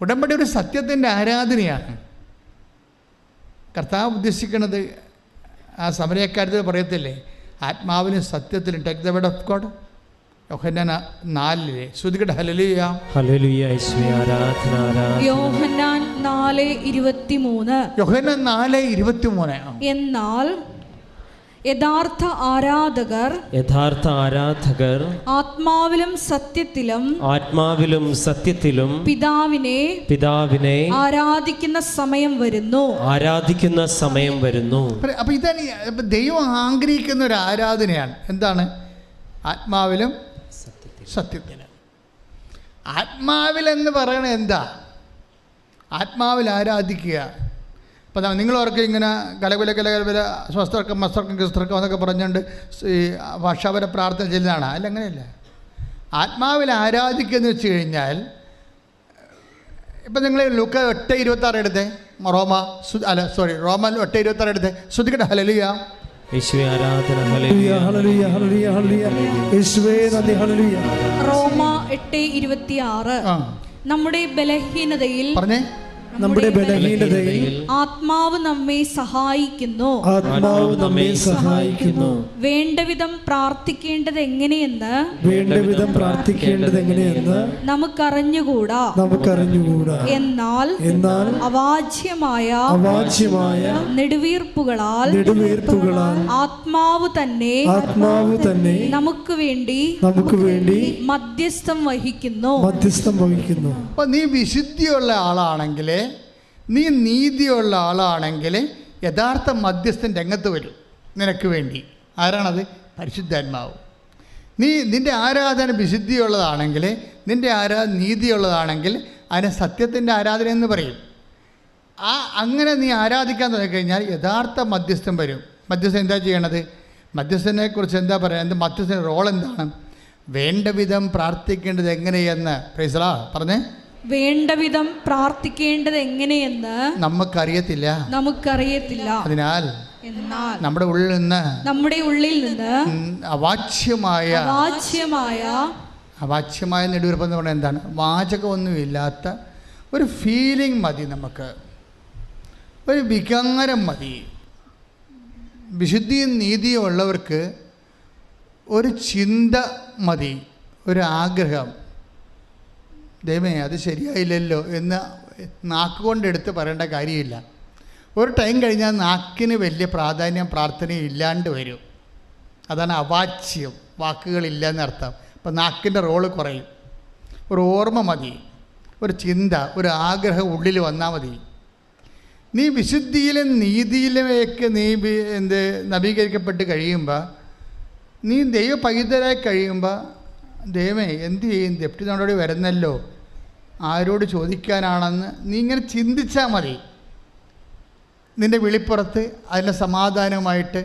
ഉടമ്പടി ഒരു സത്യത്തിൻ്റെ ആരാധനയാണ്. കർത്താവ് ഉദ്ദേശിക്കുന്നത് ആ സമരക്കാര്യത്തിൽ പറയത്തില്ലേ, ആത്മാവിനും സത്യത്തിലും take the word of God. Yohannan 4 ശ്രുതികട ഹല്ലേലൂയ ഹല്ലേലൂയ യേശുവേ ആരാധന ആരാധന. യോഹന്നാൻ 4:23. യോഹന്നാൻ 4:23. എന്നാൽ യഥാർത്ഥ ആരാധകർ ആത്മാവിലും സത്യത്തിലും പിതാവിനെ ആരാധിക്കുന്ന സമയം വരുന്നു. അപ്പൊ ഇതാണ് ദൈവം ആഗ്രഹിക്കുന്ന ഒരു ആരാധനയാണ്. എന്താണ്? ആത്മാവിലും സത്യത്തിലും. ആത്മാവിലെന്ന് പറയണത് എന്താ? ആത്മാവിൽ ആരാധിക്കുക. അപ്പം നിങ്ങളവർക്ക് ഇങ്ങനെ കലകുല സ്വസ്തർക്കം മസ്തർക്കം ക്രിസ്തർക്കം എന്നൊക്കെ പറഞ്ഞുകൊണ്ട് ഈ ഭാഷാപര പ്രാർത്ഥന ചെയ്യുന്നതാണ്. അല്ല, അങ്ങനെയല്ല. ആത്മാവിൽ ആരാധിക്കുകയെന്ന് വെച്ച് കഴിഞ്ഞാൽ, ഇപ്പം നിങ്ങൾ ലൂക്ക 8:26 എടുത്തേ, റോമ 8:26 എടുത്തേ, ശ്രുതികട ഹല്ലേലൂയ യേശുവേ ആരാധന ഹല്ലേലൂയ ഹല്ലേലൂയ ഹല്ലേലൂയ ഹല്ലേലൂയ യേശുവേ നന്ദി ഹല്ലേലൂയ. റോമ 8:26. നമ്മുടെ ബലഹീനതയിൽ ആത്മാവ് നമ്മെ സഹായിക്കുന്നു. വേണ്ടവിധം പ്രാർത്ഥിക്കേണ്ടത് എങ്ങനെയെന്ന് നമുക്കറിഞ്ഞുകൂടാ. എന്നാൽ അവാച്യമായ നെടുവീർപ്പുകളാൽ ആത്മാവ് തന്നെ നമുക്ക് വേണ്ടി മധ്യസ്ഥം വഹിക്കുന്നു. നീ വിശുദ്ധിയുള്ള ആളാണെങ്കിൽ, നീ നീതിയുള്ള ആളാണെങ്കിൽ യഥാർത്ഥ മധ്യസ്ഥൻ രംഗത്ത് വരും നിനക്ക് വേണ്ടി. ആരാണത്? പരിശുദ്ധാത്മാവ്. നിൻ്റെ ആരാധന വിശുദ്ധിയുള്ളതാണെങ്കിൽ, നിൻ്റെ ആരാധന നീതിയുള്ളതാണെങ്കിൽ അതിനെ സത്യത്തിൻ്റെ ആരാധന എന്ന് പറയും. അങ്ങനെ നീ ആരാധിക്കാൻ തുടങ്ങിക്കഴിഞ്ഞാൽ യഥാർത്ഥ മധ്യസ്ഥൻ വരും. മധ്യസ്ഥൻ എന്താ ചെയ്യണത്? മധ്യസ്ഥനെക്കുറിച്ച് എന്താ പറയുക? മധ്യസ്ഥൻ്റെ റോൾ എന്താണ്? വേണ്ട വിധം പ്രാർത്ഥിക്കേണ്ടത് എങ്ങനെയെന്ന് പറഞ്ഞേ. വേണ്ടവിധം പ്രാർത്ഥിക്കേണ്ടത് എങ്ങനെയെന്ന് നമുക്കറിയത്തില്ല. അതിനാൽ നമ്മുടെ ഉള്ളിൽ നിന്ന് അവാച്യമായ നെടുവീർപ്പ് എന്ന് പറഞ്ഞാൽ എന്താണ്? വാചകമൊന്നുമില്ലാത്ത ഒരു ഫീലിംഗ് മതി നമുക്ക്, ഒരു വികാരം മതി. വിശുദ്ധിയും നീതിയും ഉള്ളവർക്ക് ഒരു ചിന്ത മതി, ഒരു ആഗ്രഹം. ദൈവമേ അത് ശരിയായില്ലല്ലോ എന്ന് നാക്കുകൊണ്ടെടുത്ത് പറയേണ്ട കാര്യമില്ല. ഒരു ടൈം കഴിഞ്ഞാൽ നാക്കിന് വലിയ പ്രാധാന്യം പ്രാർത്ഥനയും ഇല്ലാണ്ട് വരും. അതാണ് അവാച്യം, വാക്കുകളില്ല എന്നർത്ഥം. അപ്പം നാക്കിൻ്റെ റോള് കുറയും. ഒരു ഓർമ്മ മതി, ഒരു ചിന്ത, ഒരു ആഗ്രഹം ഉള്ളിൽ വന്നാൽ മതി. നീ വിശുദ്ധിയിലും നീതിയിലുമൊക്കെ നവീകരിക്കപ്പെട്ട് കഴിയുമ്പോൾ, നീ ദൈവ പൈതലായി കഴിയുമ്പോൾ, ദൈവമേ എന്ത് ചെയ്യും, ഡെപ്റ്റി നമ്മളോട് വരുന്നല്ലോ, ആരോട് ചോദിക്കാനാണെന്ന് നീ ഇങ്ങനെ ചിന്തിച്ചാൽ മതി. നിൻ്റെ വിളിപ്പുറത്ത് അതിൻ്റെ സമാധാനമായിട്ട്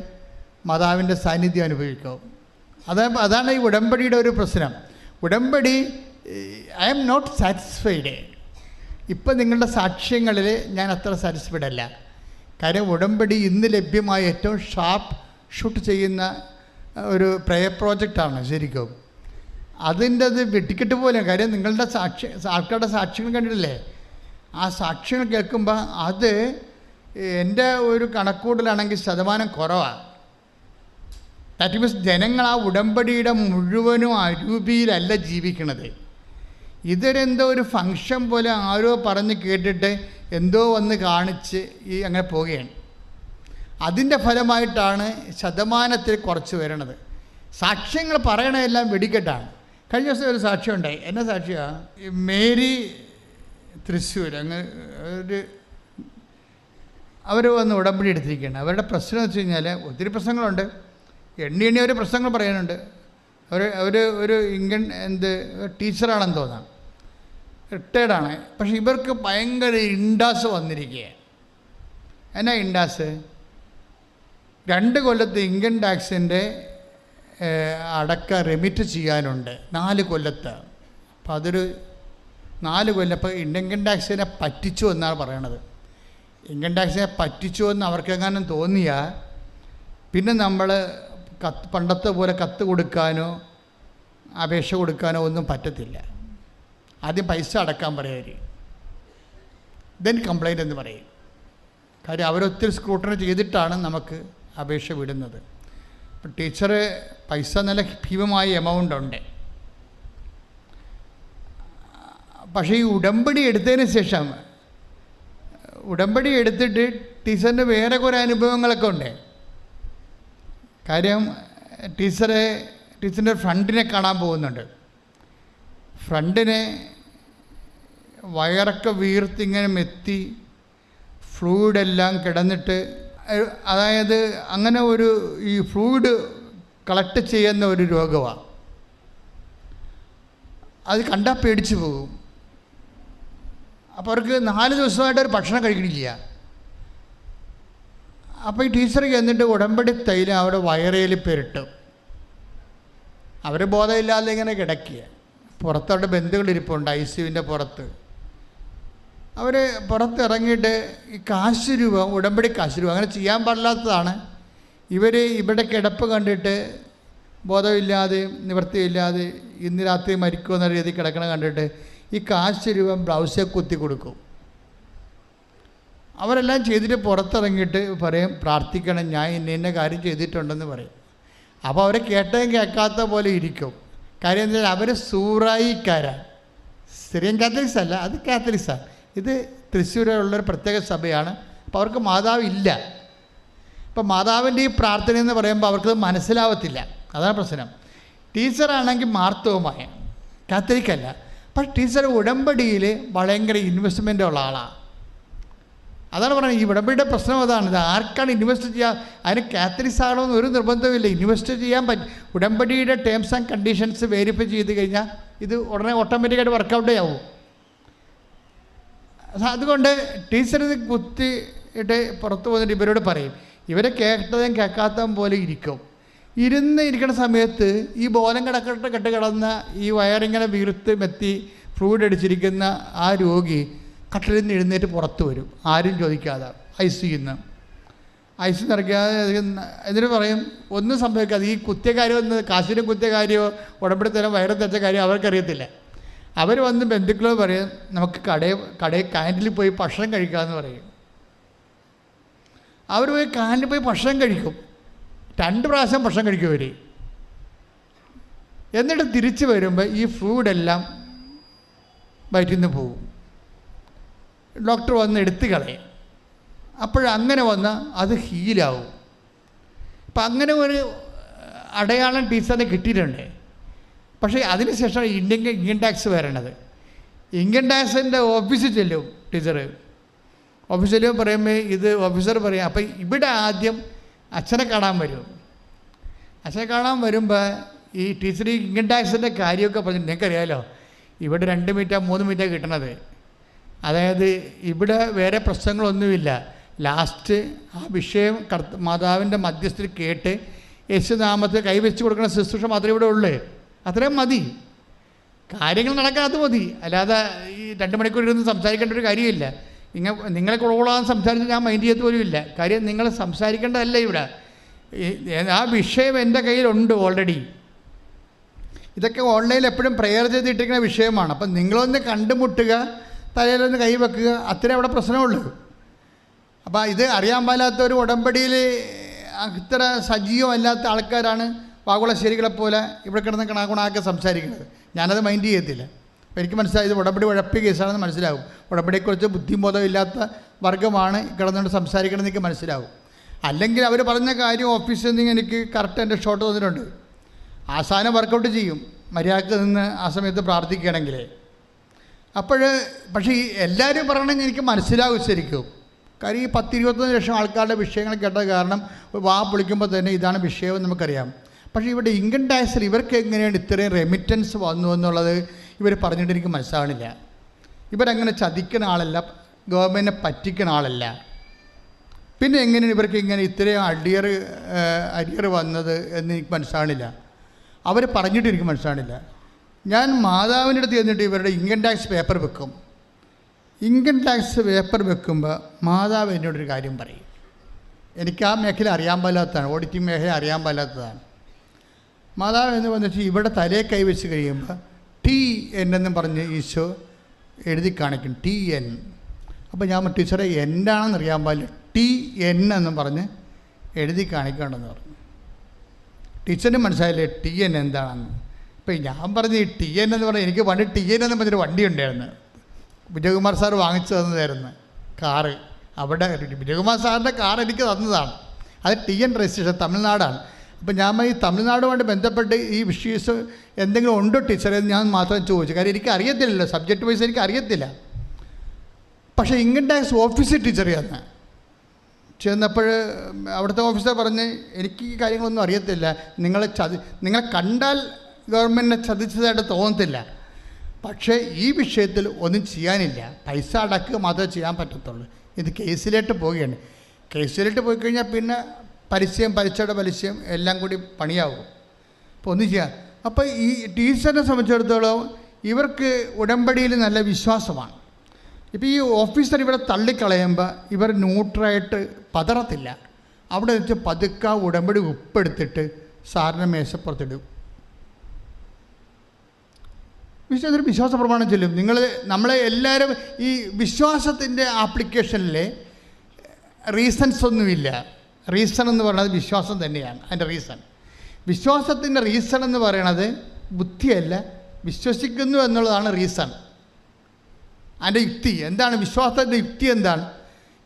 മാതാവിൻ്റെ സാന്നിധ്യം അനുഭവിക്കും. അതാണ് ഈ ഉടമ്പടിയുടെ ഒരു പ്രശ്നം. ഉടമ്പടി ഐ ആം നോട്ട് സാറ്റിസ്ഫൈഡ്. ഇപ്പം നിങ്ങളുടെ സാക്ഷ്യങ്ങളിൽ ഞാൻ അത്ര സാറ്റിസ്ഫൈഡ് അല്ല. കാര്യം ഉടമ്പടി ഇന്ന് ലഭ്യമായ ഏറ്റവും ഷാർപ്പ് ഷൂട്ട് ചെയ്യുന്ന ഒരു പ്രയർ പ്രോജക്റ്റാണ് ശരിക്കും. അതിൻ്റെ വെട്ടിക്കെട്ട് പോലെ. കാര്യം നിങ്ങളുടെ ആൾക്കാരുടെ സാക്ഷ്യങ്ങൾ കണ്ടിട്ടില്ലേ? ആ സാക്ഷ്യങ്ങൾ കേൾക്കുമ്പോൾ അത് എൻ്റെ ഒരു കണക്കൂടലാണെങ്കിൽ ശതമാനം കുറവാണ്. ദാറ്റ് മീൻസ് ജനങ്ങൾ ആ ഉടമ്പടിയുടെ മുഴുവനും അരൂപിയിലല്ല ജീവിക്കണത്. ഇതൊരെന്തോ ഒരു ഫങ്ഷൻ പോലെ ആരോ പറഞ്ഞ് കേട്ടിട്ട് എന്തോ വന്ന് കാണിച്ച് അങ്ങനെ പോവുകയാണ്. അതിൻ്റെ ഫലമായിട്ടാണ് ശതമാനത്തിൽ കുറച്ച് വരണത്. സാക്ഷ്യങ്ങൾ പറയണതെല്ലാം വെടിക്കെട്ടാണ്. കഴിഞ്ഞ ദിവസം ഒരു സാക്ഷ്യം ഉണ്ടായി. എന്നാ സാക്ഷിയാണ്? മേരി തൃശ്ശൂർ അവർ വന്ന് ഉടമ്പടി എടുത്തിരിക്കുകയാണ്. അവരുടെ പ്രശ്നം എന്ന് വെച്ച് കഴിഞ്ഞാൽ ഒത്തിരി പ്രശ്നങ്ങളുണ്ട്. എണ്ണി ഒരു പ്രശ്നങ്ങൾ പറയാനുണ്ട്. ഒരു ഇന്ത്യൻ ടീച്ചറാണെന്ന് തോന്നാം, റിട്ടയർഡാണ്. പക്ഷെ ഇവർക്ക് ഭയങ്കര ഇൻഡാസ് വന്നിരിക്കുകയാണ്. എന്നാ ഇൻഡാസ്? 2 കൊല്ലത്ത് ഇൻകം ടാക്സിൻ്റെ അടക്ക റെമിറ്റ് ചെയ്യാനുണ്ട് 4 കൊല്ലത്ത്. അപ്പം അതൊരു 4 കൊല്ലം. അപ്പോൾ ഇൻകം ടാക്സിനെ പറ്റിച്ചു എന്നാണ് പറയണത്. ഇൻകം ടാക്സിനെ പറ്റിച്ചു എന്ന് അവർക്കെങ്ങാനും തോന്നിയാൽ പിന്നെ നമ്മൾ പണ്ടത്തെ പോലെ കത്ത് കൊടുക്കാനോ അപേക്ഷ കൊടുക്കാനോ ഒന്നും പറ്റത്തില്ല. ആദ്യം പൈസ അടക്കാൻ പറയുക. ദെൻ കംപ്ലൈൻറ്റ് എന്ന് പറയും. കാര്യം അവരൊത്തിരി സ്ക്രൂട്ടണി ചെയ്തിട്ടാണ് നമുക്ക് അപേക്ഷ വിടുന്നത്. അപ്പം ടീച്ചർ പൈസ നല്ല ഭീമമായ എമൗണ്ട് ഉണ്ട്. പക്ഷേ ഈ ഉടമ്പടി എടുത്തതിന് ശേഷം, ഉടമ്പടി എടുത്തിട്ട് ടീച്ചറിൻ്റെ വേറെ കുറേ അനുഭവങ്ങളൊക്കെ ഉണ്ട്. കാര്യം ടീച്ചറിൻ്റെ ഫ്രണ്ടിനെ കാണാൻ പോകുന്നുണ്ട്. ഫ്രണ്ടിനെ വയറൊക്കെ വീർത്തിങ്ങനെ മെത്തി ഫ്ലൂയിഡെല്ലാം കിടന്നിട്ട്, അതായത് അങ്ങനെ ഈ ഫ്ലൂയിഡ് കളക്ട് ചെയ്യുന്ന ഒരു രോഗമാണ്. അത് കണ്ടാൽ പേടിച്ചു പോകും. അപ്പോൾ അവർക്ക് 4 ദിവസമായിട്ട് ഒരു ഭക്ഷണം കഴിക്കണില്ല. അപ്പോൾ ഈ ടീച്ചർക്ക് എന്നിട്ട് ഉടമ്പടി തൈലം അവിടെ വയറയിൽ പെരട്ടും. അവർ ബോധമില്ലാതെ ഇങ്ങനെ കിടക്കുക. പുറത്തവിടെ ബന്ധുക്കളിരിപ്പുണ്ട് ICUവിൻ്റെ പുറത്ത്. അവർ പുറത്തിറങ്ങിയിട്ട് ഈ കാശ് രൂപ, ഉടമ്പടി കാശ് രൂപ അങ്ങനെ ചെയ്യാൻ പാടില്ലാത്തതാണ്. ഇവിടെ കിടപ്പ് കണ്ടിട്ട് ബോധമില്ലാതെയും നിവൃത്തിയില്ലാതെ ഇന്ന് രാത്രി മരിക്കുമെന്ന രീതി കിടക്കണം കണ്ടിട്ട് ഈ കാശ് രൂപ ബ്ലൗസിൽ കുത്തി കൊടുക്കും. അവരെല്ലാം ചെയ്തിട്ട് പുറത്തിറങ്ങിയിട്ട് പറയും, പ്രാർത്ഥിക്കണം, ഞാൻ ഇന്ന കാര്യം ചെയ്തിട്ടുണ്ടെന്ന് പറയും. അപ്പോൾ അവരെ കേട്ടതും കേൾക്കാത്ത പോലെ ഇരിക്കും. കാര്യം എന്താ വെച്ചാൽ അവർ സൂറായിക്കാരാണ്. സിറിയൻ കാത്തലിക്സ് അല്ല, അത് കാത്തലിക്സാണ്. ഇത് തൃശ്ശൂരുള്ളൊരു പ്രത്യേക സഭയാണ്. അപ്പോൾ അവർക്ക് മാതാവില്ല. അപ്പോൾ മാതാവിൻ്റെ ഈ പ്രാർത്ഥന എന്ന് പറയുമ്പോൾ അവർക്കത് മനസ്സിലാവത്തില്ല. അതാണ് പ്രശ്നം. ടീച്ചറാണെങ്കിൽ മാർത്തവുമായ കാത്തലിക്കല്ല. പക്ഷേ ടീച്ചർ ഉടമ്പടിയിൽ ഭയങ്കര ഇൻവെസ്റ്റ്മെൻ്റ് ഉള്ള ആളാണ്. അതാണ് പറയുന്നത്. ഈ ഉടമ്പടിയുടെ പ്രശ്നം അതാണ്. ഇത് ആർക്കാണ് ഇൻവെസ്റ്റ് ചെയ്യുക? അതിന് കാത്തലിക്സ് ആണോന്ന് ഒരു നിർബന്ധമില്ല. ഇൻവെസ്റ്റ് ചെയ്യാൻ പറ്റും. ഉടമ്പടിയുടെ ടേംസ് ആൻഡ് കണ്ടീഷൻസ് വെരിഫൈ ചെയ്ത് കഴിഞ്ഞാൽ ഇത് ഉടനെ ഓട്ടോമാറ്റിക്കായിട്ട് വർക്കൗട്ടേ ആവും. അതുകൊണ്ട് ടീച്ചർ ഇത് കുത്തിയിട്ട് പുറത്ത് പോന്നിട്ട് ഇവരോട് പറയും. ഇവരെ കേട്ടതും കേൾക്കാത്തതും പോലെ ഇരിക്കും. ഇരിക്കുന്ന സമയത്ത് ഈ ബോധം കെട്ട് കിടന്ന ഈ വയറിങ്ങനെ വീർത്ത് മെത്തി ഫ്ലൂയിഡ് അടിച്ചിരിക്കുന്ന ആ രോഗി കട്ടിലിൽ നിന്ന് എഴുന്നേറ്റ് പുറത്ത് വരും, ആരും ചോദിക്കാതെ. ICU നിറയ്ക്കാതെ. എന്നിട്ട് പറയും ഒന്നും സംഭവിക്കാതെ. ഈ കുത്തിയ കാര്യം ഒന്ന് കാശിനും കുത്തിയ കാര്യമോ ഉടമ്പടി തരം വയറും തെച്ച കാര്യം അവർക്കറിയത്തില്ല. അവർ വന്ന് ബന്ധുക്കളോ പറയും, നമുക്ക് കടയിൽ ക്യാൻറ്റീനിൽ പോയി ഭക്ഷണം കഴിക്കാമെന്ന് പറയും. അവർ പോയി ക്യാൻറ്റീനിൽ പോയി ഭക്ഷണം കഴിക്കും. 2 പ്രാവശ്യം ഭക്ഷണം കഴിക്കും അവർ. എന്നിട്ട് തിരിച്ച് വരുമ്പോൾ ഈ ഫ്ലൂയിഡെല്ലാം വയറ്റിൽ നിന്ന് പോകും. ഡോക്ടർ വന്ന് എടുത്ത് കളയും. അപ്പോഴങ്ങനെ വന്നാൽ അത് ഹീലാവും. അപ്പം അങ്ങനെ ഒരു അടയാളം ടീച്ചറിന് കിട്ടിയിട്ടുണ്ട്. പക്ഷേ അതിനുശേഷം ഇൻകം ടാക്സ് വരണത്. ഇൻകം ടാക്സിൻ്റെ ഓഫീസിൽ ചെല്ലും ടീച്ചർ. ഓഫീസിൽ പറയുമ്പോൾ ഇത് ഓഫീസർ പറയും. അപ്പം ഇവിടെ ആദ്യം അച്ഛനെ കാണാൻ വരും. അച്ഛനെ കാണാൻ വരുമ്പോൾ ഈ ടീച്ചർ ഈ ഇൻകം ടാക്സിൻ്റെ കാര്യമൊക്കെ പറഞ്ഞു. നിങ്ങൾക്കറിയാമല്ലോ, ഇവിടെ 2 മീറ്റർ 3 മീറ്റർ കിട്ടണത്. അതായത് ഇവിടെ വേറെ പ്രശ്നങ്ങളൊന്നുമില്ല. ലാസ്റ്റ് ആ വിഷയം മാതാവിൻ്റെ മധ്യസ്ഥയിൽ കേട്ട് യേശുനാമത്തിൽ കൈവച്ച് കൊടുക്കുന്ന ശുശ്രൂഷ മാത്രമേ ഇവിടെ ഉള്ളൂ. അത്രയും മതി. കാര്യങ്ങൾ നടക്കാതെ മതി. അല്ലാതെ ഈ 2 മണിക്കൂർ ഇരുന്ന് സംസാരിക്കേണ്ട ഒരു കാര്യമില്ല. നിങ്ങളെ കൊള്ളാൻ സംസാരിച്ച് ഞാൻ മൈൻഡ് ചെയ്ത് പോലും ഇല്ല. കാര്യം നിങ്ങൾ സംസാരിക്കേണ്ടതല്ല ഇവിടെ. ആ വിഷയം എൻ്റെ കയ്യിലുണ്ട് ഓൾറെഡി. ഇതൊക്കെ ഓൺലൈനിൽ എപ്പോഴും പ്രെയർ ചെയ്തിട്ടിരിക്കുന്ന വിഷയമാണ്. അപ്പം നിങ്ങളൊന്ന് കണ്ടുമുട്ടുക, തലയിലൊന്ന് കൈവെക്കുക, അത്രേ അവിടെ പ്രശ്നമുള്ളൂ. അപ്പോൾ ഇത് അറിയാൻ പാടില്ലാത്ത ഒരു ഉടമ്പടിയിൽ അത്ര സജീവമല്ലാത്ത ആൾക്കാരാണ് വാകുളശ്ശേരികളെപ്പോലെ ഇവിടെ കിടന്ന് കണാകുണാക്കെ സംസാരിക്കുന്നത്. ഞാനത് മൈൻഡ് ചെയ്യത്തില്ല. അപ്പോൾ എനിക്ക് മനസ്സിലായത് ഉടമ്പടി ഉഴപ്പിയ കേസാണെന്ന് മനസ്സിലാവും. ഉടമ്പടിയെക്കുറിച്ച് ബുദ്ധിബോധമില്ലാത്ത വർഗ്ഗമാണ് കിടന്നുകൊണ്ട് സംസാരിക്കണമെന്ന് എനിക്ക് മനസ്സിലാവും. അല്ലെങ്കിൽ അവർ പറഞ്ഞ കാര്യം ഓഫീസിൽ നിന്ന് എനിക്ക് കറക്റ്റ് എൻ്റെ ഷോട്ട് തന്നിട്ടുണ്ട്. ആ സാധനം വർക്കൗട്ട് ചെയ്യും മര്യാദക്ക് നിന്ന് ആ സമയത്ത് പ്രാർത്ഥിക്കുകയാണെങ്കിൽ. പക്ഷേ ഈ എല്ലാവരും പറയണമെങ്കിൽ എനിക്ക് മനസ്സിലാവും ശരിക്കും. കാര്യം ഈ 10-21 ലക്ഷം ആൾക്കാരുടെ വിഷയങ്ങൾ കേട്ട കാരണം വാ പൊളിക്കുമ്പോൾ തന്നെ ഇതാണ് വിഷയമെന്ന് നമുക്കറിയാം. പക്ഷേ ഇവിടെ ഇൻകം ടാക്സിൽ ഇവർക്ക് എങ്ങനെയാണ് ഇത്രയും റെമിറ്റൻസ് വന്നു എന്നുള്ളത് ഇവർ പറഞ്ഞിട്ട് എനിക്ക് മനസ്സിലാവണില്ല. ഇവരങ്ങനെ ചതിക്കുന്ന ആളല്ല, ഗവൺമെൻറ്റിനെ പറ്റിക്കുന്ന ആളല്ല. പിന്നെ എങ്ങനെയാണ് ഇവർക്ക് ഇങ്ങനെ ഇത്രയും അരിയർ വന്നത് എന്ന് എനിക്ക് മനസ്സിലാവണില്ല. അവർ പറഞ്ഞിട്ട് എനിക്ക് മനസ്സിലാവണില്ല. ഞാൻ മാതാവിൻ്റെ അടുത്ത് ചെന്നിട്ട് ഇവരുടെ ഇൻകം ടാക്സ് പേപ്പർ വെക്കും. ഇൻകം ടാക്സ് പേപ്പർ വെക്കുമ്പോൾ മാതാവ് എന്നോടൊരു കാര്യം പറയും. എനിക്ക് ആ മേഖല അറിയാൻ പാടില്ലാത്തതാണ്, ഓഡിറ്റിംഗ് മേഖല അറിയാൻ പാടില്ലാത്തതാണ്. മാതാവ് എന്ന് വന്നിട്ട് ഇവിടെ തലയെ കൈവച്ച് കഴിയുമ്പോൾ TN എന്നും പറഞ്ഞ് ഈശോ എഴുതി കാണിക്കും. TN. അപ്പോൾ ഞാൻ ടീച്ചറെ എന്താണെന്ന് അറിയാൻ പാടില്ല, TN എന്ന് പറഞ്ഞ് എഴുതി കാണിക്കണമെന്ന് പറഞ്ഞു. ടീച്ചറിന് മനസ്സിലായില്ലേ TN എന്താണെന്ന്. ഇപ്പം ഞാൻ പറഞ്ഞ് ഈ TN എന്ന് പറഞ്ഞാൽ എനിക്ക് പണ്ട് TN എന്ന് പറഞ്ഞൊരു വണ്ടി ഉണ്ടായിരുന്നു, വിജയകുമാർ സാർ വാങ്ങിച്ചു തന്നതായിരുന്നു കാറ്. അവിടെ വിജയകുമാർ സാറിൻ്റെ കാർ എനിക്ക് തന്നതാണ്. അത് TN രജിസ്ട്രേഷൻ, തമിഴ്നാടാണ്. അപ്പം ഞാൻ ഈ തമിഴ്നാടുമായിട്ട് ബന്ധപ്പെട്ട് ഈ ഇഷ്യൂസ് എന്തെങ്കിലും ഉണ്ടോ ടീച്ചറെ എന്ന് ഞാൻ മാത്രം ചോദിച്ചു. കാര്യം എനിക്ക് അറിയത്തില്ലല്ലോ, സബ്ജക്റ്റ് വൈസ് എനിക്ക് അറിയത്തില്ല. പക്ഷേ ഇൻകം ടാക്സ് ഓഫീസിൽ ടീച്ചർ ചെന്നപ്പോൾ അവിടുത്തെ ഓഫീസർ പറഞ്ഞ് എനിക്ക് ഈ കാര്യങ്ങളൊന്നും അറിയത്തില്ല, നിങ്ങളെ കണ്ടാൽ ഗവൺമെൻറ്റിനെ ചതിച്ചതായിട്ട് തോന്നത്തില്ല, പക്ഷേ ഈ വിഷയത്തിൽ ഒന്നും ചെയ്യാനില്ല, പൈസ അടക്കുക മാത്രമേ ചെയ്യാൻ പറ്റത്തുള്ളൂ. ഇത് കേസിലേക്ക് പോവുകയാണ്. കേസിലേക്ക് പോയി കഴിഞ്ഞാൽ പിന്നെ പലിശയുടെ പലിശയും എല്ലാം കൂടി പണിയാവും. അപ്പോൾ ഒന്നും ചെയ്യാം. അപ്പോൾ ഈ ടീച്ചറിനെ സംബന്ധിച്ചിടത്തോളം ഇവർക്ക് ഉടമ്പടിയിൽ നല്ല വിശ്വാസമാണ്. ഇപ്പോൾ ഈ ഓഫീസർ ഇവിടെ തള്ളിക്കളയുമ്പോൾ ഇവർ ന്യൂട്രായിട്ട് പതറത്തില്ല. അവിടെ വെച്ച് പതുക്കെ ഉടമ്പടി ഉപ്പെടുത്തിട്ട് സാറിൻ്റെ മേശപ്പുറത്തിടും. വിശ്വാസ പ്രമാണം ചൊല്ലും. നമ്മളെ എല്ലാവരും ഈ വിശ്വാസത്തിൻ്റെ ആപ്ലിക്കേഷനിൽ റീസൺസ് ഒന്നുമില്ല. റീസൺ എന്ന് പറയുന്നത് വിശ്വാസം തന്നെയാണ്. അതിൻ്റെ വിശ്വാസത്തിൻ്റെ റീസൺ എന്ന് പറയുന്നത് ബുദ്ധിയല്ല, വിശ്വസിക്കുന്നു എന്നുള്ളതാണ് റീസൺ. അതിൻ്റെ യുക്തി എന്താണ്? വിശ്വാസത്തിൻ്റെ യുക്തി എന്താണ്?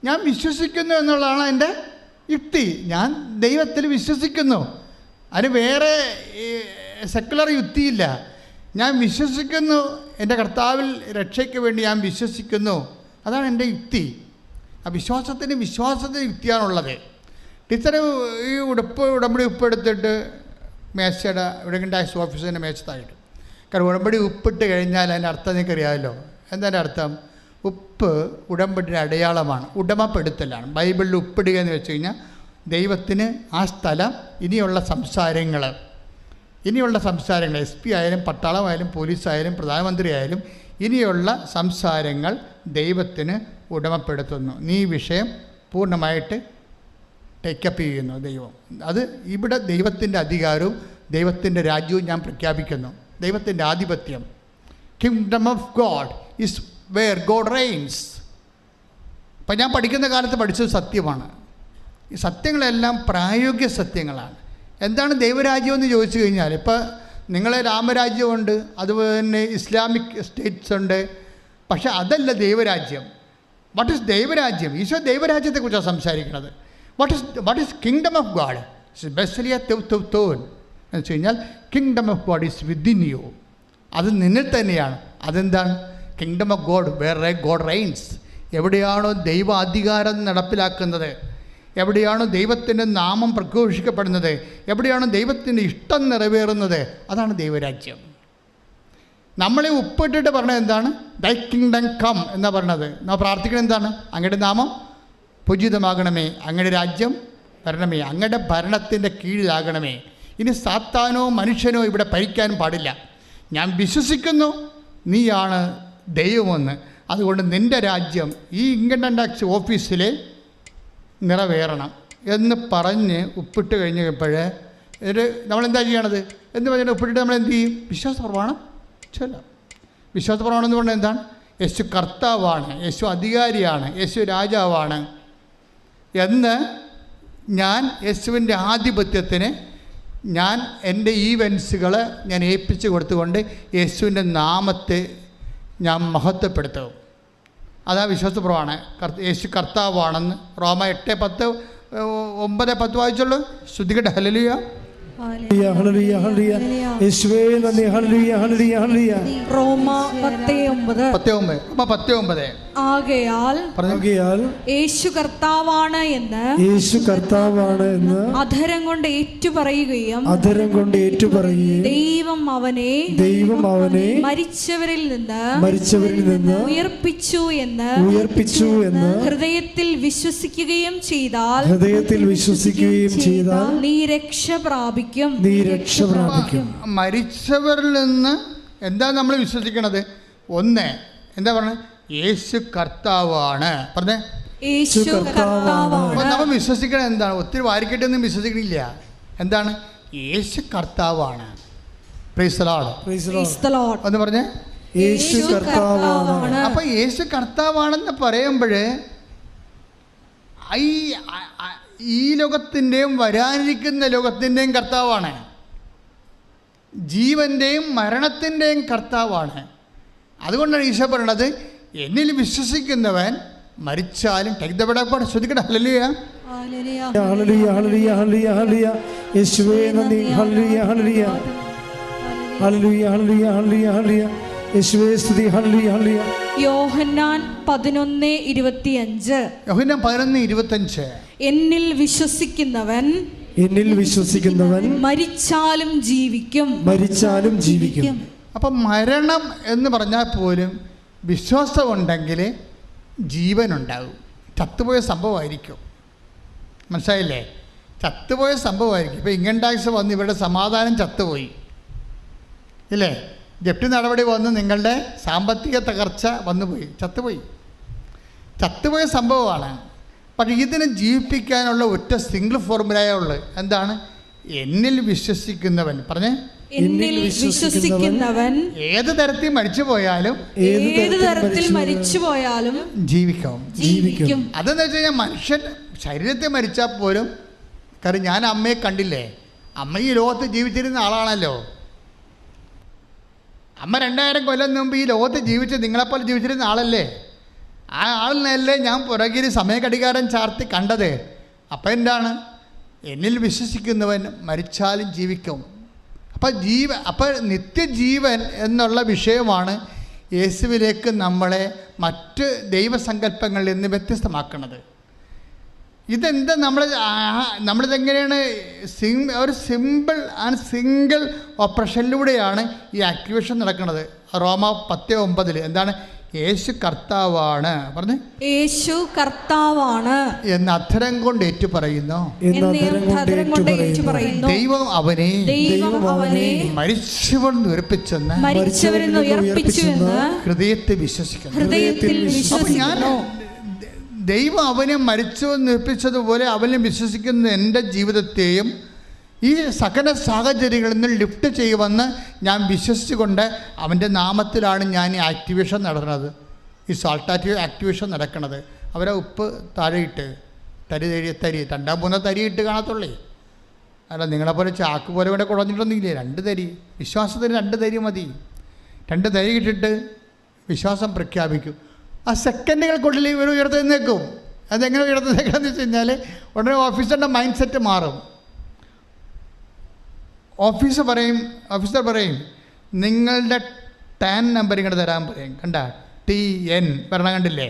ഞാൻ വിശ്വസിക്കുന്നു എന്നുള്ളതാണ് എൻ്റെ യുക്തി. ഞാൻ ദൈവത്തിൽ വിശ്വസിക്കുന്നു. അതിന് വേറെ സെക്കുലർ യുക്തിയില്ല. ഞാൻ വിശ്വസിക്കുന്നു, എൻ്റെ കർത്താവിൽ രക്ഷയ്ക്ക് വേണ്ടി ഞാൻ വിശ്വസിക്കുന്നു, അതാണ് എൻ്റെ യുക്തി. ആ വിശ്വാസത്തിന് യുക്തിയാണുള്ളത്. ടീച്ചർ ഈ ഉടമ്പടി ഉപ്പെടുത്തിട്ട് മേശയുടെ ഇൻകം ടാക്സ് ഓഫീസിൻ്റെ മേശത്തായിട്ട്. കാരണം ഉടമ്പടി ഉപ്പിട്ട് കഴിഞ്ഞാൽ അതിൻ്റെ അർത്ഥം നിങ്ങൾക്കറിയാമല്ലോ. എന്താ അർത്ഥം? ഉപ്പ് ഉടമ്പടിയുടെ അടയാളമാണ്, ഉടമപ്പെടുത്തലാണ്. ബൈബിളിൽ ഉപ്പിടുക എന്ന് വെച്ച് കഴിഞ്ഞാൽ ദൈവത്തിന് ആ സ്ഥലം ഇനിയുള്ള സംസാരങ്ങൾ SP ആയാലും പട്ടാളമായാലും പോലീസായാലും പ്രധാനമന്ത്രി ആയാലും ഇനിയുള്ള സംസാരങ്ങൾ ദൈവത്തിന് ഉടമപ്പെടുത്തുന്നു. നീ വിഷയം പൂർണ്ണമായിട്ട് ടേക്കപ്പ് ചെയ്യുന്നു ദൈവം. അത് ഇവിടെ ദൈവത്തിൻ്റെ അധികാരവും ദൈവത്തിൻ്റെ രാജ്യവും ഞാൻ പ്രഖ്യാപിക്കുന്നു. ദൈവത്തിൻ്റെ ആധിപത്യം. Kingdom of God is where God reigns. അപ്പം ഞാൻ പഠിക്കുന്ന കാലത്ത് പഠിച്ചത് സത്യമാണ്. ഈ സത്യങ്ങളെല്ലാം പ്രായോഗിക സത്യങ്ങളാണ്. എന്താണ് ദൈവരാജ്യം എന്ന് ചോദിച്ചു കഴിഞ്ഞാൽ, ഇപ്പോൾ നിങ്ങളെ രാമരാജ്യമുണ്ട്, അതുപോലെ തന്നെ ഇസ്ലാമിക് സ്റ്റേറ്റ്സ് ഉണ്ട്. പക്ഷേ അതല്ല ദൈവരാജ്യം. വാട്ട് ഈസ് ദൈവരാജ്യം? ഈശോ ദൈവരാജ്യത്തെക്കുറിച്ചാണ് സംസാരിക്കുന്നത്. What is kingdom of God? ബെസ്ലിയ തോൻ എന്ന് വെച്ച് കഴിഞ്ഞാൽ kingdom of God is within you. അത് നിന്നിൽ തന്നെയാണ്. അതെന്താണ്? Kingdom of God where God reigns. എവിടെയാണോ ദൈവ അധികാരം നടപ്പിലാക്കുന്നത്, എവിടെയാണോ ദൈവത്തിൻ്റെ നാമം പ്രഘോഷിക്കപ്പെടുന്നത്, എവിടെയാണോ ദൈവത്തിൻ്റെ ഇഷ്ടം നിറവേറുന്നത്, അതാണ് ദൈവരാജ്യം. നമ്മളെ ഉപ്പിട്ടിട്ട് പറഞ്ഞത് എന്താണ്? ദൈ കിങ്ഡം കം എന്നാണ് പറഞ്ഞത്. നാം പ്രാർത്ഥിക്കുന്നത് എന്താണ്? അങ്ങയുടെ നാമം പൂജിതമാകണമേ, അങ്ങയുടെ രാജ്യം വരണമേ, അങ്ങയുടെ ഭരണത്തിൻ്റെ കീഴിലാകണമേ. ഇനി സാത്താനോ മനുഷ്യനോ ഇവിടെ ഭരിക്കാൻ പാടില്ല. ഞാൻ വിശ്വസിക്കുന്നു നീയാണ് ദൈവമെന്ന്. അതുകൊണ്ട് നിൻ്റെ രാജ്യം ഈ ഇൻകം ടാക്സ് ഓഫീസിൽ നിറവേറണം എന്ന് പറഞ്ഞ് ഉപ്പിട്ട് കഴിഞ്ഞപ്പോൾ നമ്മളെന്താ ചെയ്യണത് എന്ന് പറഞ്ഞാൽ ഉപ്പിട്ടിട്ട് നമ്മൾ എന്ത് ചെയ്യും? വിശ്വാസ പ്രമാണം ചൊല്ലാം. വിശ്വാസ പ്രമാണം എന്ന് പറഞ്ഞാൽ എന്താണ്? യേശു കർത്താവാണ്, യേശു അധികാരിയാണ്, യേശു രാജാവാണ് എന്ന് ഞാൻ യേശുവിൻ്റെ ആധിപത്യത്തിന് ഞാൻ എൻ്റെ ഈവൻസുകൾ ഞാൻ ഏൽപ്പിച്ചു കൊടുത്തുകൊണ്ട് യേശുവിൻ്റെ നാമത്തെ ഞാൻ മഹത്വപ്പെടുത്തും. അതാ വിശ്വാസപ്രമാണം. യേശു കർത്താവാണെന്ന് റോമ 8:10 വായിച്ചുള്ളൂ. ശ്രുതികട്ടെ. ഹല്ലേലൂയ. റോമ 10:9. ആകയാൽ യേശു കർത്താവാണ് എന്ന് അധരം കൊണ്ട് ഏറ്റുപറയുകയും ദൈവം അവനെ മരിച്ചവരിൽ നിന്ന് ഉയർപ്പിച്ചു എന്ന് ഹൃദയത്തിൽ വിശ്വസിക്കുകയും ചെയ്താൽ നീ രക്ഷ പ്രാപിക്കും. മരിച്ചവരിൽ നിന്ന് എന്താ നമ്മൾ വിശ്വസിക്കണത്? ഒന്ന് എന്താ പറഞ്ഞത്? യേശു കർത്താവാണ്. പറഞ്ഞേ, യേശു കർത്താവാണ്. നമ്മൾ വിശ്വസിക്കണത് എന്താണ്? ഒത്തിരി വാരിക്കെട്ടൊന്നും വിശ്വസിക്കണില്ല. എന്താണ്? യേശു കർത്താവാണ്. Praise the Lord. Praise the Lord. എന്ന് പറഞ്ഞേ, യേശു കർത്താവാണ്. അപ്പൊ യേശു കർത്താവാണെന്ന് പറയുമ്പോൾ ഈ ലോകത്തിൻ്റെയും വരാനിരിക്കുന്ന ലോകത്തിൻ്റെയും കർത്താവാണ്, ജീവൻ്റെയും മരണത്തിൻ്റെയും കർത്താവാണ്. അതുകൊണ്ടാണ് ഈശോ പറയണത്, എന്നിൽ വിശ്വസിക്കുന്നവൻ മരിച്ചാലും ശ്രദ്ധിക്കട്ടെ. ഹല്ലേലൂയ, ഹല്ലേലൂയ, ഹല്ലേലൂയ, ഹല്ലേലൂയ. യേശുവേ നന്ദി. ഹല്ലേലൂയ, ഹല്ലേലൂയ, ഹല്ലേലൂയ, ഹല്ലേലൂയ, ഹല്ലേലൂയ, ഹല്ലേലൂയ. യേശുവേ സ്തുതി. ഹല്ലേലൂയ, ഹല്ലേലൂയ. യോഹന്നാൻ 11:25. യോഹന്നാൻ 11:25. എന്നിൽ വിശ്വസിക്കുന്നവൻ മരിച്ചാലും ജീവിക്കും. മരിച്ചാലും ജീവിക്കും. അപ്പം മരണം എന്ന് പറഞ്ഞാൽ പോലും വിശ്വാസമുണ്ടെങ്കിൽ ജീവനുണ്ടാകും. ചത്തുപോയ സംഭവമായിരിക്കും, മനസ്സിലായില്ലേ? ചത്തുപോയ സംഭവമായിരിക്കും. ഇപ്പോൾ ഇൻകം ടാക്സ് വന്ന് ഇവരുടെ സമാധാനം ചത്തുപോയി ഇല്ലേ? ജപ്തി നടപടി വന്ന് നിങ്ങളുടെ സാമ്പത്തിക തകർച്ച വന്നുപോയി, ചത്തുപോയ സംഭവമാണ്. പക്ഷേ ഇതിനെ ജീവിപ്പിക്കാനുള്ള ഒറ്റ സിംഗിൾ ഫോർമുലയേ ഉള്ളൂ. എന്താണ്? എന്നിൽ വിശ്വസിക്കുന്നവൻ. പറഞ്ഞേ, എന്നിൽ വിശ്വസിക്കുന്നവൻ ഏത് തരത്തിൽ മരിച്ചു പോയാലും ജീവിക്കും. അതെന്ന് വെച്ച് കഴിഞ്ഞാൽ മനുഷ്യൻ ശരീരത്തിൽ മരിച്ചാൽ പോലും, കാരണം ഞാൻ അമ്മയെ കണ്ടില്ലേ, അമ്മ ഈ ലോകത്ത് ജീവിച്ചിരുന്ന ആളാണല്ലോ. അമ്മ 2000 കൊല്ലം മുമ്പ് ഈ ലോകത്ത് ജീവിച്ച് നിങ്ങളെപ്പോലെ ജീവിച്ചിരുന്ന ആളല്ലേ. ആ ആളിനല്ലേ ഞാൻ പുറകിൽ സമയഘടികാരം ചാർത്തി കണ്ടത്. അപ്പം എന്താണ്? എന്നിൽ വിശ്വസിക്കുന്നവൻ മരിച്ചാലും ജീവിക്കും. അപ്പം നിത്യജീവൻ എന്നുള്ള വിഷയമാണ് യേശുവിലേക്ക് നമ്മളെ മറ്റ് ദൈവസങ്കല്പങ്ങളിൽ നിന്ന് വ്യത്യസ്തമാക്കുന്നത്. ഇതെന്താ നമ്മളിതെങ്ങനെയാണ് ഒരു സിമ്പിൾ ആൻഡ് സിംഗിൾ ഓപ്പറേഷനിലൂടെയാണ് ഈ ആക്ടിവേഷൻ നടക്കുന്നത്. റോമ 10:9 എന്താണ്? യേശു കർത്താവാണ്. പറഞ്ഞു, യേശു കർത്താവാണ് എന്ന് അധരം കൊണ്ട് ഏറ്റു പറയുന്നു. ദൈവം അവനെ മരിച്ചവരിൽ ഉയർപ്പിച്ചെന്ന് ഹൃദയത്തിൽ വിശ്വസിക്കുന്നു. ദൈവം അവനെ മരിച്ചവൻ നിർപ്പിച്ചതുപോലെ അവനെ വിശ്വസിക്കുന്ന എൻ്റെ ജീവിതത്തെയും ഈ സകല സാഹചര്യങ്ങളിൽ നിന്ന് ലിഫ്റ്റ് ചെയ്യുമെന്ന് ഞാൻ വിശ്വസിച്ചുകൊണ്ട് അവൻ്റെ നാമത്തിലാണ് ഞാൻ ഈ ആക്ടിവേഷൻ നടത്തുന്നത്, ഈ സോൾട്ടാറ്റീവ് ആക്ടിവേഷൻ നടക്കുന്നത്. അവരെ ഉപ്പ് താഴെയിട്ട് തരി 2-3 തരിയിട്ട് കാണത്തുള്ളേ. അല്ല നിങ്ങളെപ്പോലെ ചാക്ക് പോലെ ഇവിടെ കുഴഞ്ഞിട്ടൊന്നുമില്ലേ. 2 തരി, വിശ്വാസത്തിന് 2 തരി മതി. 2 തരി ഇട്ടിട്ട് വിശ്വാസം പ്രഖ്യാപിക്കും. ആ സെക്കൻഡുകൾക്കുള്ളിൽ ഇവർ ഉയർത്തുന്നേക്കും. അതെങ്ങനെ ഉയർത്തുന്നേക്കാന്ന് വെച്ച് കഴിഞ്ഞാൽ ഉടനെ ഓഫീസറുടെ മൈൻഡ് സെറ്റ് മാറും. ഓഫീസർ പറയും നിങ്ങളുടെ ടാൻ നമ്പർ ഇങ്ങോട്ട് തരാൻ പറയും. കണ്ട TN പറഞ്ഞ കണ്ടില്ലേ?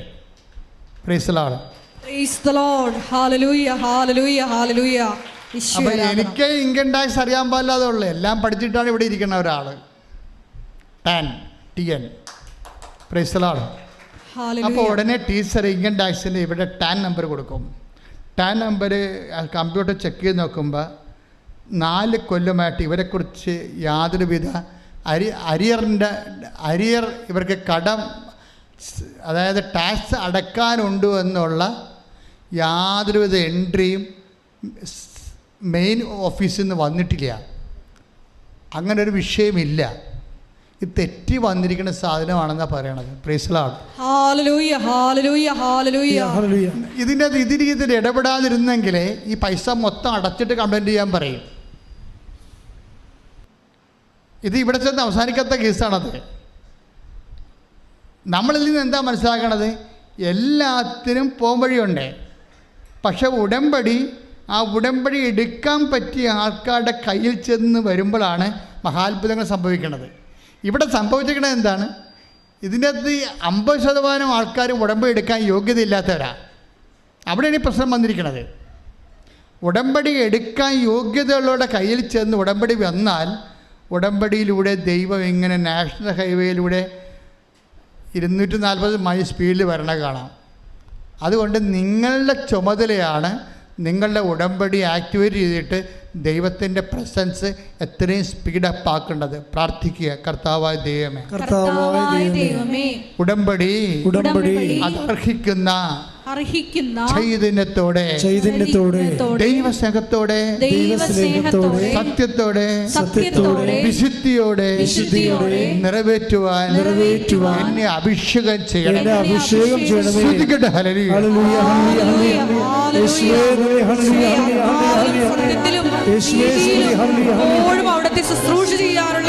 Praise the Lord. അപ്പം എനിക്ക് ഇൻകം ടാക്സ് അറിയാൻ പാടില്ലാതെ ഉള്ളു, എല്ലാം പഠിച്ചിട്ടാണ് ഇവിടെ ഇരിക്കുന്ന ഒരാൾ. TN praise the Lord. അപ്പോൾ ഉടനെ ടീച്ചർ ഇൻകം ടാക്സിൻ്റെ ഇവിടെ ടാൻ നമ്പർ കൊടുക്കും. ടാൻ നമ്പർ കമ്പ്യൂട്ടർ ചെക്ക് ചെയ്ത് നോക്കുമ്പോൾ 4 കൊല്ലമായിട്ട് ഇവരെക്കുറിച്ച് യാതൊരുവിധ അരിയർ ഇവർക്ക് കടം, അതായത് ടാക്സ് അടക്കാനുണ്ട് എന്നുള്ള യാതൊരുവിധ എൻട്രിയും മെയിൻ ഓഫീസിൽ നിന്ന് വന്നിട്ടില്ല. അങ്ങനൊരു വിഷയമില്ല. ഇത് തെറ്റി വന്നിരിക്കുന്ന സാധനമാണെന്നാണ് പറയണത്. Praise the Lord. ഇതിൻ്റെ ഇതിൽ ഇടപെടാതിരുന്നെങ്കിൽ ഈ പൈസ മൊത്തം അടച്ചിട്ട് കംപ്ലൈൻറ്റ് ചെയ്യാൻ പറയും. ഇത് ഇവിടെ ചെന്ന് അവസാനിക്കാത്ത കേസാണത്. നമ്മളിൽ നിന്ന് എന്താ മനസ്സിലാക്കണത്? എല്ലാത്തിനും പോംവഴിയുണ്ട്. പക്ഷെ ആ ഉടമ്പടി എടുക്കാൻ പറ്റിയ ആൾക്കാരുടെ കയ്യിൽ ചെന്ന് വരുമ്പോഴാണ് മഹാത്ഭുതങ്ങൾ സംഭവിക്കുന്നത്. ഇവിടെ സംഭവിച്ചിരിക്കുന്നത് എന്താണ്? ഇതിൻ്റെ അകത്ത് 50% ആൾക്കാർ ഉടമ്പടി എടുക്കാൻ യോഗ്യതയില്ലാത്തവരാണ്. അവിടെയാണ് ഈ പ്രശ്നം വന്നിരിക്കുന്നത്. ഉടമ്പടി എടുക്കാൻ യോഗ്യതയുള്ളവരുടെ കയ്യിൽ ചെന്ന് ഉടമ്പടി വന്നാൽ ഉടമ്പടിയിലൂടെ ദൈവം ഇങ്ങനെ നാഷണൽ ഹൈവേയിലൂടെ 240 മൈൽ സ്പീഡിൽ വരണ കാണാം. അതുകൊണ്ട് നിങ്ങളുടെ ചുമതലയാണ് നിങ്ങളുടെ ഉടമ്പടി ആക്ടിവേറ്റ് ചെയ്തിട്ട് ദൈവത്തിൻ്റെ പ്രസൻസ് എത്രയും സ്പീഡപ്പ് ആക്കേണ്ടത്. പ്രാർത്ഥിക്കുക, കർത്താവായ ദൈവമേ, ഉടമ്പടി അതർഹിക്കുന്ന അർഹിക്കുന്ന ചൈതന്യത്തോടെ ദൈവസ്നേഹത്തോടെ സത്യത്തോടെ വിശുദ്ധിയോടെ നിറവേറ്റുവാൻ എന്നെ അഭിഷേകം ചെയ്യണം. ശ്രദ്ധിക്കട്ടെ. ഹല്ലേലൂയ. സത്യത്തിലും എപ്പോഴും അവിടുത്തെ ശുശ്രൂഷ ചെയ്യാറുണ്ട്.